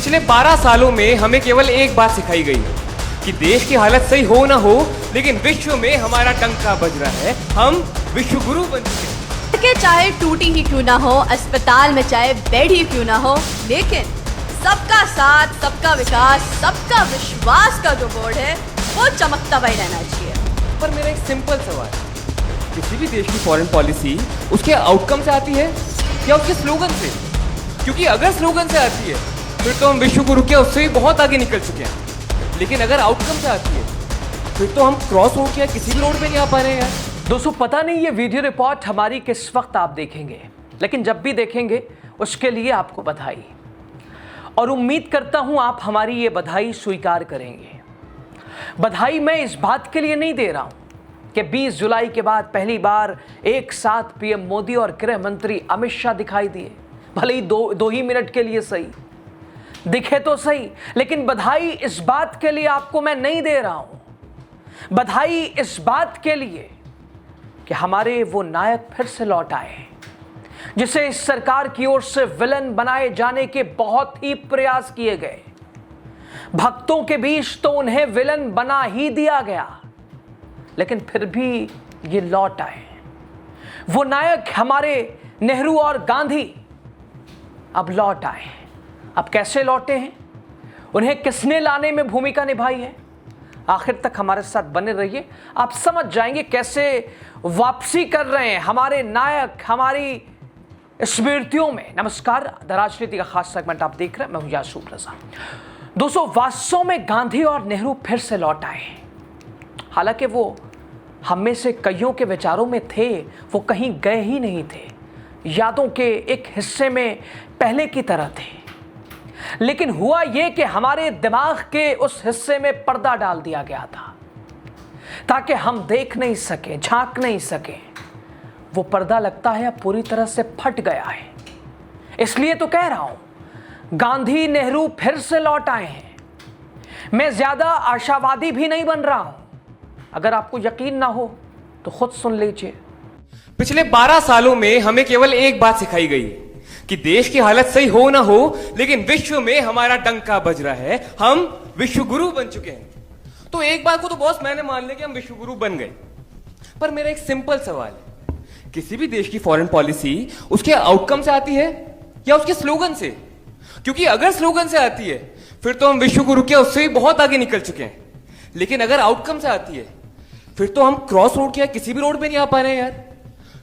पिछले 12 सालों में हमें केवल एक बात सिखाई गई कि देश की हालत सही हो ना हो, लेकिन विश्व में हमारा डंका बज रहा है। हम विश्व गुरु बन चुके हैं। कि चाहे टूटी ही क्यों ना हो, अस्पताल में चाहे बेड ही क्यों ना हो, लेकिन सबका साथ, सबका विकास, सबका विश्वास का जो बोर्ड है वो चमकता हुआ ही रहना चाहिए। पर मेरा एक सिंपल सवाल, किसी भी देश की फॉरेन पॉलिसी उसके आउटकम से आती है या उसके स्लोगन से? क्योंकि अगर स्लोगन से आती है फिर तो हम विश्व गुरु के उससे भी बहुत आगे निकल चुके हैं, लेकिन अगर आउटकम से आती है फिर तो हम क्रॉस रोड के किसी भी रोड पे नहीं आ पा रहे हैं यार। दोस्तों, पता नहीं ये वीडियो रिपोर्ट हमारी किस वक्त आप देखेंगे, लेकिन जब भी देखेंगे उसके लिए आपको बधाई, और उम्मीद करता हूं आप हमारी ये बधाई स्वीकार करेंगे। बधाई मैं इस बात के लिए नहीं दे रहा हूं कि 20 जुलाई के बाद पहली बार एक साथ पीएम मोदी और गृह मंत्री अमित शाह दिखाई दिए, भले ही दो ही मिनट के लिए सही दिखे तो सही, लेकिन बधाई इस बात के लिए आपको मैं नहीं दे रहा हूं। बधाई इस बात के लिए कि हमारे वो नायक फिर से लौट आए जिसे इस सरकार की ओर से विलन बनाए जाने के बहुत ही प्रयास किए गए। भक्तों के बीच तो उन्हें विलन बना ही दिया गया, लेकिन फिर भी ये लौट आए। वो नायक हमारे नेहरू और गांधी अब लौट आए। अब कैसे लौटे हैं, उन्हें किसने लाने में भूमिका निभाई है, आखिर तक हमारे साथ बने रहिए, आप समझ जाएंगे कैसे वापसी कर रहे हैं हमारे नायक हमारी स्मृतियों में। नमस्कार, द राजनीति का खास सेगमेंट आप देख रहे हैं, मैं हूं यासूब रजा। दोस्तों, वास्तव में गांधी और नेहरू फिर से लौट आए। हालांकि वो हम में से कईयों के विचारों में थे, वो कहीं गए ही नहीं थे, यादों के एक हिस्से में पहले की तरह थे। लेकिन हुआ यह कि हमारे दिमाग के उस हिस्से में पर्दा डाल दिया गया था ताकि हम देख नहीं सके, झांक नहीं सके। वो पर्दा लगता है अब पूरी तरह से फट गया है। इसलिए तो कह रहा हूं, गांधी नेहरू फिर से लौट आए हैं। मैं ज्यादा आशावादी भी नहीं बन रहा हूं। अगर आपको यकीन ना हो तो खुद सुन लीजिए। पिछले 12 सालों में हमें केवल एक बात सिखाई गई कि देश की हालत सही हो ना हो, लेकिन विश्व में हमारा डंका बज रहा है। हम विश्व गुरु बन चुके हैं। तो एक बात को तो बॉस मैंने मान लिया कि हम विश्व गुरु बन गए, पर मेरा एक सिंपल सवाल है, किसी भी देश की फॉरेन पॉलिसी उसके आउटकम से आती है या उसके स्लोगन से? क्योंकि अगर स्लोगन से आती है फिर तो हम विश्व गुरु के उससे भी बहुत आगे निकल चुके हैं, लेकिन अगर आउटकम से आती है फिर तो हम क्रॉस रोड के किसी भी रोड पे नहीं आ पा रहे हैं यार,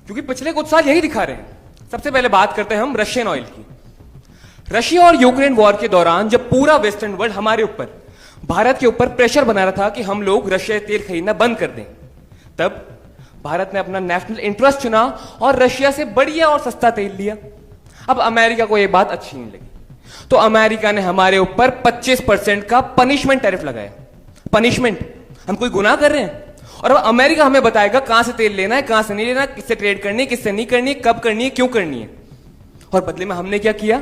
क्योंकि पिछले कुछ साल यही दिखा रहे हैं। सबसे पहले बात करते हैं हम रशियन ऑयल की। रशिया और यूक्रेन वॉर के दौरान जब पूरा वेस्टर्न वर्ल्ड हमारे ऊपर, भारत के ऊपर प्रेशर बना रहा था कि हम लोग रशिया तेल खरीदना बंद कर दें, तब भारत ने अपना नेशनल इंटरेस्ट चुना और रशिया से बढ़िया और सस्ता तेल लिया। अब अमेरिका को यह बात अच्छी नहीं लगी, तो अमेरिका ने हमारे ऊपर 25% का पनिशमेंट टैरिफ लगाया। पनिशमेंट, हम कोई गुनाह कर रहे हैं और अब अमेरिका हमें बताएगा कहां से तेल लेना है, कहां से नहीं लेना, किससे ट्रेड करनी है, किससे नहीं करनी है, कब करनी है, क्यों करनी है। और बदले में हमने क्या किया?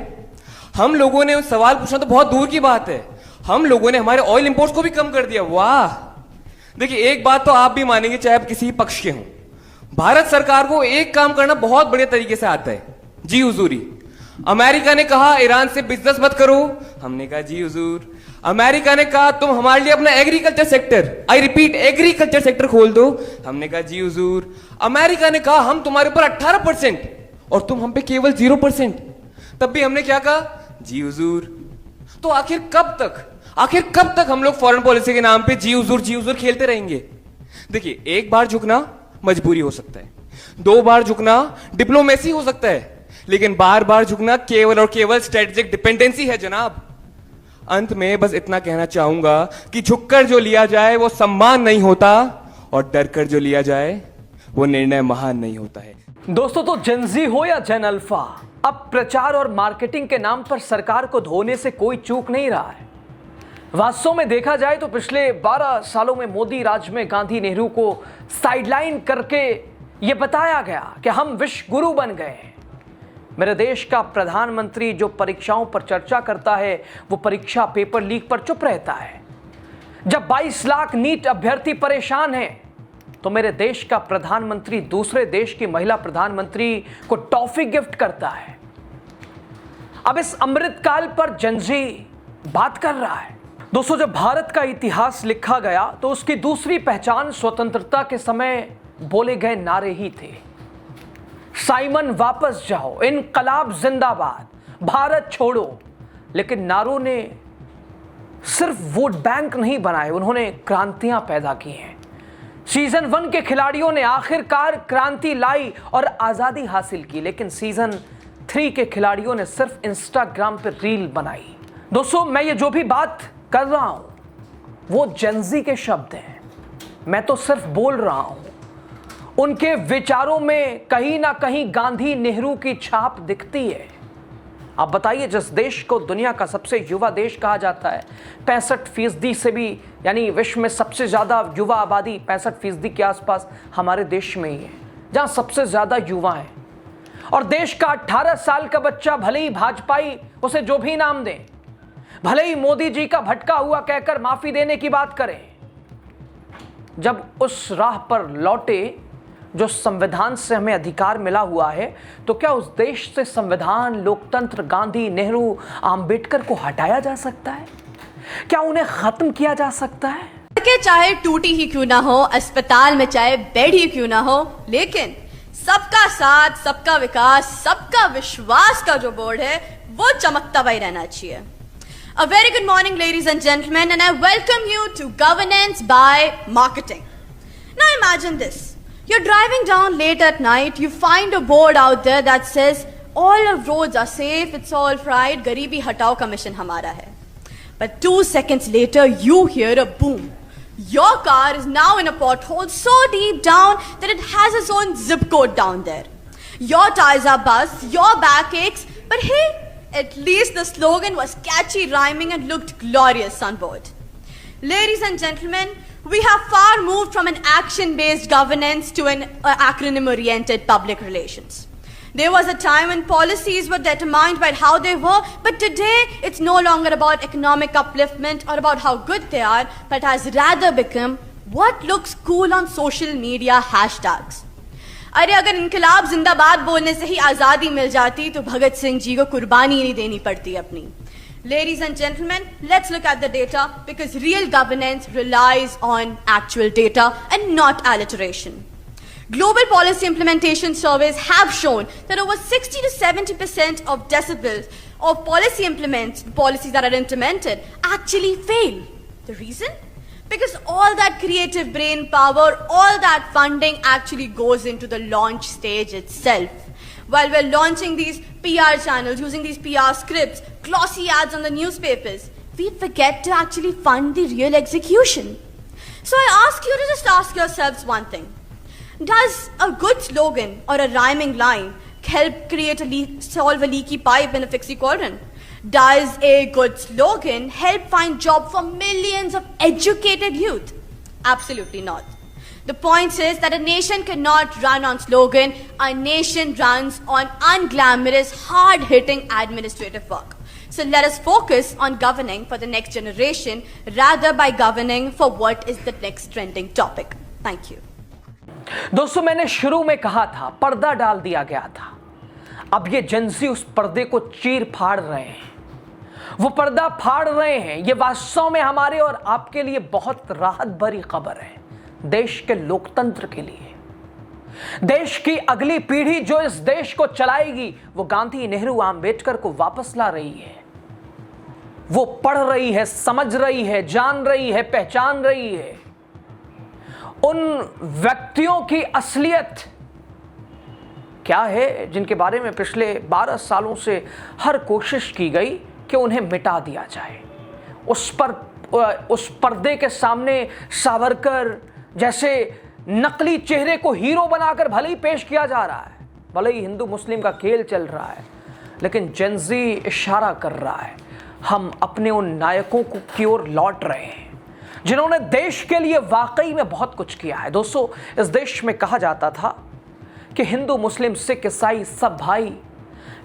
हम लोगों ने सवाल पूछना तो बहुत दूर की बात है, हम लोगों ने हमारे ऑयल इंपोर्ट्स को भी कम कर दिया। वाह! देखिए, एक बात तो आप भी मानेंगे, चाहे आप किसी पक्ष के हों, भारत सरकार को एक काम करना बहुत बढ़िया तरीके से आता है, जी हुजूरी। अमेरिका ने कहा ईरान से बिजनेस मत करो, हमने कहा जी हुजूर। अमेरिका ने कहा तुम हमारे लिए अपना agriculture sector, I repeat agriculture sector खोल दो, हमने कहा जी हुजूर। अमेरिका ने कहा हम तुम्हारे ऊपर 18% और तुम हम पे केवल 0%, तब भी हमने क्या कहा? जी हुजूर। तो आखिर कब तक हम लोग फॉरेन पॉलिसी के नाम पे जी हुजूर खेलते रहेंगे? देखिए, एक बार झुकना मजबूरी हो सकता है, 2 बार झुकना डिप्लोमेसी हो सकता है, लेकिन बार बार झुकना केवल और केवल स्ट्रेटेजिक डिपेंडेंसी है जनाब। अंत में बस इतना कहना चाहूंगा कि झुककर जो लिया जाए वो सम्मान नहीं होता, और डरकर जो लिया जाए वो निर्णय महान नहीं होता है। दोस्तों, तो जेनजी हो या जेन अल्फा, अब प्रचार और मार्केटिंग के नाम पर सरकार को धोने से कोई चूक नहीं रहा है। वास्तव में देखा जाए तो पिछले 12 सालों में मोदी राज में गांधी नेहरू को साइडलाइन करके यह बताया गया कि हम विश्व गुरु बन गए हैं। मेरे देश का प्रधानमंत्री जो परीक्षाओं पर चर्चा करता है वो परीक्षा पेपर लीक पर चुप रहता है। जब 22 लाख नीट अभ्यर्थी परेशान हैं तो मेरे देश का प्रधानमंत्री दूसरे देश की महिला प्रधानमंत्री को टॉफी गिफ्ट करता है। अब इस अमृत काल पर जेनजी बात कर रहा है। दोस्तों, जब भारत का इतिहास लिखा गया तो उसकी दूसरी पहचान स्वतंत्रता के समय बोले गए नारे ही थे। साइमन वापस जाओ, इनकलाब जिंदाबाद, भारत छोड़ो। लेकिन नारों ने सिर्फ वोट बैंक नहीं बनाए, उन्होंने क्रांतियां पैदा की हैं। सीजन 1 के खिलाड़ियों ने आखिरकार क्रांति लाई और आजादी हासिल की, लेकिन सीजन 3 के खिलाड़ियों ने सिर्फ इंस्टाग्राम पर रील बनाई। दोस्तों, मैं ये जो भी बात कर रहा हूं वो जेनजी के शब्द हैं। मैं तो सिर्फ बोल रहा हूं। उनके विचारों में कहीं ना कहीं गांधी नेहरू की छाप दिखती है। आप बताइए, जिस देश को दुनिया का सबसे युवा देश कहा जाता है, 65% से भी, यानी विश्व में सबसे ज़्यादा युवा आबादी 65% के आसपास हमारे देश में ही है, जहाँ सबसे ज़्यादा युवा हैं। और देश का 18 साल का बच्चा भले ही भाजपाई उसे जो भी नाम दें, भले ही मोदी जी का भटका हुआ कहकर माफ़ी देने की बात करें, जब उस राह पर लौटे जो संविधान से हमें अधिकार मिला हुआ है, तो क्या उस देश से संविधान, लोकतंत्र, गांधी, नेहरू, आम्बेडकर को हटाया जा सकता है? क्या उन्हें खत्म किया जा सकता है? के चाहे टूटी ही क्यों ना हो, अस्पताल में चाहे बेड ही क्यों ना हो, लेकिन सबका साथ, सबका विकास, सबका विश्वास का जो बोर्ड है वो चमकता हुआ ही रहना चाहिए। A very good morning, ladies and gentlemen, and I welcome you to Governance by Marketing. Now imagine this. You're driving down late at night, you find a board out there that says, all of roads are safe, it's all right, Garibi Hatao Commission hamara hai. But 2 seconds later, you hear a boom. Your car is now in a pothole so deep down that it has its own zip code down there. Your tires are buzzed, your back aches, but hey, at least the slogan was catchy, rhyming, and looked glorious on board. Ladies and gentlemen, we have far moved from an action-based governance to an acronym-oriented public relations. There was a time when policies were determined by how they were, but today it's no longer about economic upliftment or about how good they are, but has rather become what looks cool on social media hashtags. अरे अगर इनकलाब जिंदाबाद बोलने से ही आज़ादी मिल जाती तो भगत सिंह जी को कुर्बानी नहीं देनी पड़ती अपनी। Ladies and gentlemen, let's look at the data because real governance relies on actual data and not alliteration. Global policy implementation surveys have shown that over 60 to 70% of decibels of policies that are implemented actually fail. The reason? Because all that creative brain power, all that funding actually goes into the launch stage itself. While we're launching these PR channels, using these PR scripts, glossy ads on the newspapers, we forget to actually fund the real execution. So I ask you to just ask yourselves one thing. Does a good slogan or a rhyming line help solve a leaky pipe in a fixie cauldron? Does a good slogan help find job for millions of educated youth? Absolutely not. The point is that a nation cannot run on slogan. A nation runs on unglamorous, hard-hitting administrative work. So let us focus on governing for the next generation rather by governing for what is the next trending topic. Thank you. दोस्तों, मैंने शुरू में कहा था पर्दा डाल दिया गया था। अब ये जेनजी उस पर्दे को चीर फाड़ रहे हैं, वो पर्दा फाड़ रहे हैं। ये वास्तव में हमारे और आपके लिए बहुत राहत भरी खबर है, देश के लोकतंत्र के लिए। देश की अगली पीढ़ी जो इस देश को चलाएगी वो गांधी, नेहरू, आम्बेडकर को वापस ला रही है। वो पढ़ रही है, समझ रही है, जान रही है, पहचान रही है। उन व्यक्तियों की असलियत क्या है जिनके बारे में पिछले 12 सालों से हर कोशिश की गई कि उन्हें मिटा दिया जाए। उस पर्दे के सामने सावरकर जैसे नकली चेहरे को हीरो बनाकर भले ही पेश किया जा रहा है, भले ही हिंदू मुस्लिम का खेल चल रहा है, लेकिन जेनजी इशारा कर रहा है हम अपने उन नायकों की ओर लौट रहे हैं जिन्होंने देश के लिए वाकई में बहुत कुछ किया है। दोस्तों, इस देश में कहा जाता था कि हिंदू, मुस्लिम, सिख, ईसाई सब भाई,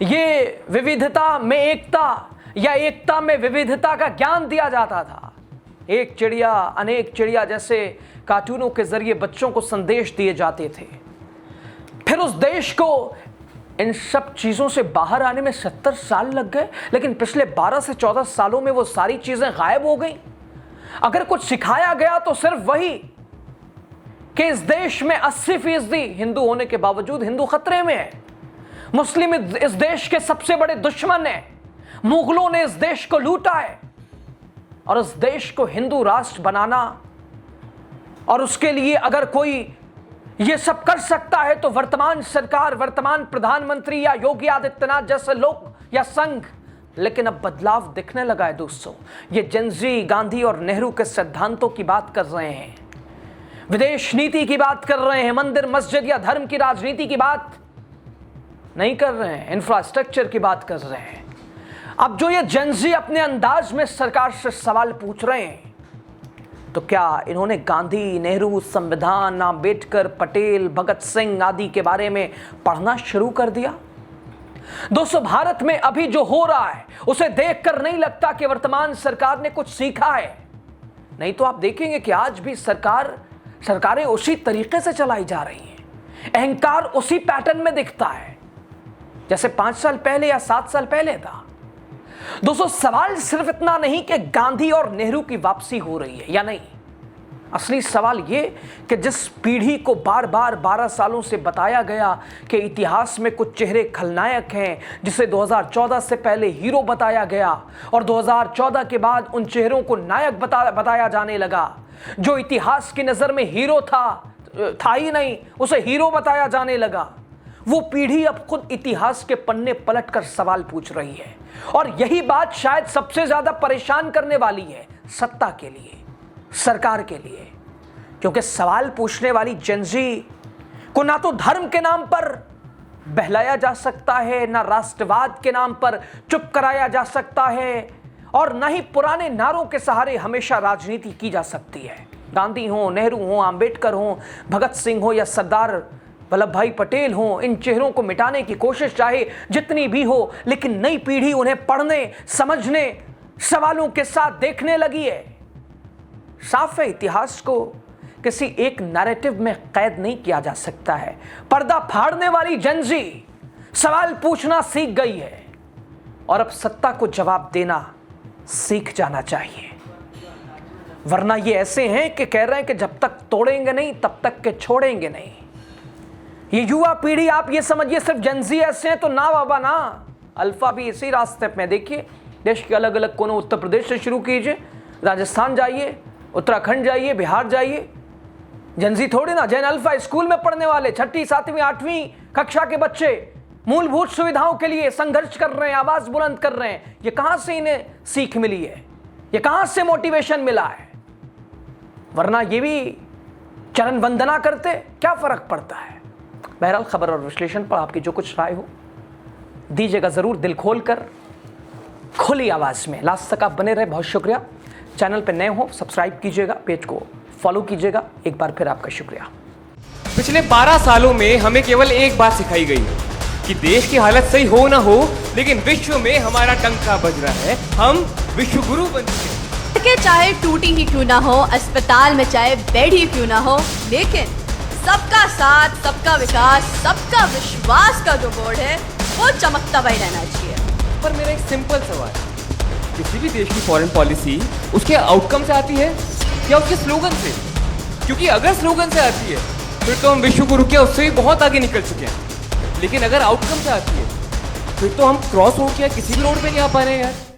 ये विविधता में एकता या एकता में विविधता का ज्ञान दिया जाता था। एक चिड़िया अनेक चिड़िया जैसे कार्टूनों के जरिए बच्चों को संदेश दिए जाते थे। फिर उस देश को इन सब चीजों से बाहर आने में 70 साल लग गए, लेकिन पिछले 12 से 14 सालों में वो सारी चीजें गायब हो गई। अगर कुछ सिखाया गया तो सिर्फ वही कि इस देश में 80% हिंदू होने के बावजूद हिंदू खतरे में है। मुस्लिम इस देश के सबसे बड़े दुश्मन हैं। मुगलों ने इस देश को लूटा है और इस देश को हिंदू राष्ट्र बनाना, और उसके लिए अगर कोई ये सब कर सकता है तो वर्तमान सरकार, वर्तमान प्रधानमंत्री या योगी आदित्यनाथ जैसे लोग या संघ। लेकिन अब बदलाव दिखने लगा है दोस्तों। ये जेनजी, गांधी और नेहरू के सिद्धांतों की बात कर रहे हैं, विदेश नीति की बात कर रहे हैं, मंदिर मस्जिद या धर्म की राजनीति की बात नहीं कर रहे हैं, इंफ्रास्ट्रक्चर की बात कर रहे हैं। अब जो ये जेनजी अपने अंदाज में सरकार से सवाल पूछ रहे हैं, तो क्या इन्होंने गांधी, नेहरू, संविधान, अंबेडकर, पटेल, भगत सिंह आदि के बारे में पढ़ना शुरू कर दिया? दोस्तों, भारत में अभी जो हो रहा है उसे देखकर नहीं लगता कि वर्तमान सरकार ने कुछ सीखा है। नहीं तो आप देखेंगे कि आज भी सरकारें उसी तरीके से चलाई जा रही हैं। अहंकार उसी पैटर्न में दिखता है जैसे 5 साल पहले या 7 साल पहले था। दोस्तों, सवाल सिर्फ इतना नहीं कि गांधी और नेहरू की वापसी हो रही है या नहीं। असली सवाल ये कि जिस पीढ़ी को बार बार 12 सालों से बताया गया कि इतिहास में कुछ चेहरे खलनायक हैं, जिसे 2014 से पहले हीरो बताया गया और 2014 के बाद उन चेहरों को नायक बताया जाने लगा, जो इतिहास की नज़र में हीरो था ही नहीं, उसे हीरो बताया जाने लगा। वो पीढ़ी अब खुद इतिहास के पन्ने पलटकर सवाल पूछ रही है। और यही बात शायद सबसे ज्यादा परेशान करने वाली है सत्ता के लिए, सरकार के लिए, क्योंकि सवाल पूछने वाली जेनजी को ना तो धर्म के नाम पर बहलाया जा सकता है, ना राष्ट्रवाद के नाम पर चुप कराया जा सकता है, और ना ही पुराने नारों के सहारे हमेशा राजनीति की जा सकती है। गांधी हो, नेहरू हो, अंबेडकर हो, भगत सिंह हो या सरदार वल्लभ भाई पटेल हो, इन चेहरों को मिटाने की कोशिश चाहे जितनी भी हो, लेकिन नई पीढ़ी उन्हें पढ़ने, समझने, सवालों के साथ देखने लगी है। साफ है, इतिहास को किसी एक नैरेटिव में कैद नहीं किया जा सकता है। पर्दा फाड़ने वाली जेनजी सवाल पूछना सीख गई है और अब सत्ता को जवाब देना सीख जाना चाहिए। वरना ये ऐसे हैं कि कह रहे हैं कि जब तक तोड़ेंगे नहीं तब तक के छोड़ेंगे नहीं। ये युवा पीढ़ी, आप ये समझिए सिर्फ जेनजी ऐसे हैं तो ना बाबा ना, अल्फा भी इसी रास्ते में। देखिए, देश के अलग अलग कोनों, उत्तर प्रदेश से शुरू कीजिए, राजस्थान जाइए, उत्तराखंड जाइए, बिहार जाइए, जेनजी थोड़ी ना, जैन अल्फा स्कूल में पढ़ने वाले 6ठी, 7वीं, 8वीं कक्षा के बच्चे मूलभूत सुविधाओं के लिए संघर्ष कर रहे हैं, आवाज बुलंद कर रहे हैं। ये कहां से इन्हें सीख मिली है, ये कहां से मोटिवेशन मिला है? वरना ये भी चरण वंदना करते, क्या फर्क पड़ता है? बहरहाल, खबर और विश्लेषण पर आपकी जो कुछ राय हो दीजिएगा जरूर, दिल खोलकर, खुली आवाज में। लास्ट तक आप बने रहे, बहुत शुक्रिया। चैनल पे नए हो सब्सक्राइब कीजिएगा, पेज को फॉलो कीजिएगा। एक बार फिर आपका शुक्रिया। पिछले 12 सालों में हमें केवल एक बात सिखाई गई कि देश की हालत सही हो ना हो, लेकिन विश्व में हमारा डंका बज रहा है। हम विश्व गुरु बन चुके हैं। के चाहे टूटी ही क्यों ना हो, अस्पताल में चाहे बेड ही क्यों ना हो, लेकिन सबका साथ, सबका विकास, सबका विश्वास का जो बोर्ड है वो चमकता हुआ रहना चाहिए। पर मेरा एक सिंपल सवाल, किसी भी देश की फॉरेन पॉलिसी उसके आउटकम से आती है या उसके स्लोगन से? क्योंकि अगर स्लोगन से आती है फिर तो हम विश्व गुरु के उससे भी बहुत आगे निकल चुके हैं, लेकिन अगर आउटकम से आती है फिर तो हम क्रॉस रोड या किसी भी रोड पे नहीं आ पा रहे हैं यार।